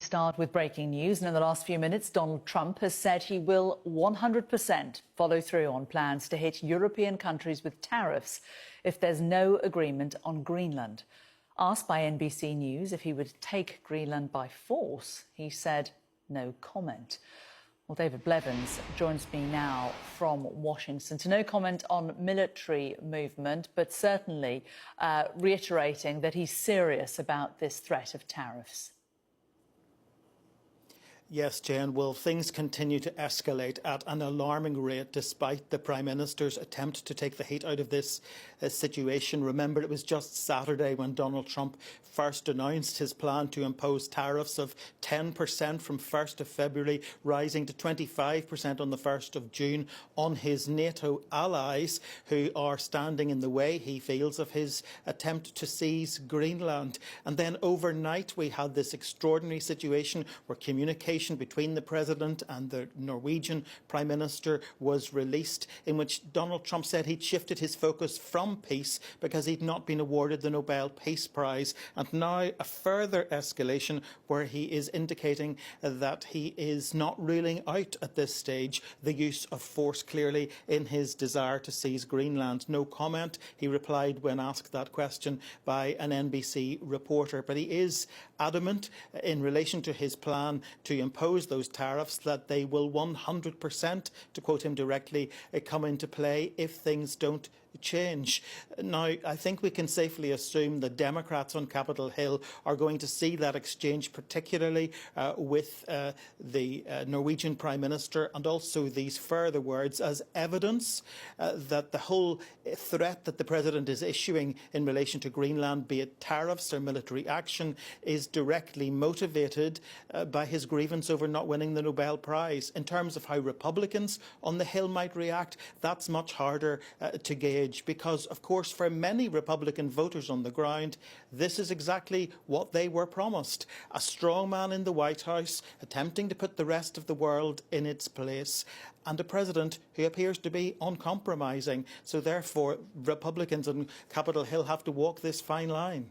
start with breaking news. And in the last few minutes, Donald Trump has said he will 100% follow through on plans to hit European countries with tariffs if there's no agreement on Greenland. Asked by NBC News if he would take Greenland by force, he said no comment. Well, David Blevins joins me now from Washington. So no comment on military movement, but certainly reiterating that he's serious about this threat of tariffs. Yes, Jane. Well, things continue to escalate at an alarming rate despite the Prime Minister's attempt to take the heat out of this situation. Remember, it was just Saturday when Donald Trump first announced his plan to impose tariffs of 10% from 1st of February, rising to 25% on the 1st of June on his NATO allies who are standing in the way, he feels, of his attempt to seize Greenland. And then overnight we had this extraordinary situation where communication between the President and the Norwegian Prime Minister was released, in which Donald Trump said he'd shifted his focus from peace because he'd not been awarded the Nobel Peace Prize. And now a further escalation where he is indicating that he is not ruling out at this stage the use of force, clearly in his desire to seize Greenland. No comment, he replied when asked that question by an NBC reporter. But he is adamant in relation to his plan to impose those tariffs that they will 100%, to quote him directly, come into play if things don't change. Now, I think we can safely assume the Democrats on Capitol Hill are going to see that exchange, particularly with the Norwegian Prime Minister, and also these further words as evidence that the whole threat that the President is issuing in relation to Greenland, be it tariffs or military action, is directly motivated by his grievance over not winning the Nobel Prize. In terms of how Republicans on the Hill might react, that's much harder to gauge, because, of course, for many Republican voters on the ground, this is exactly what they were promised. A strong man in the White House attempting to put the rest of the world in its place, and a president who appears to be uncompromising. So therefore, Republicans on Capitol Hill have to walk this fine line.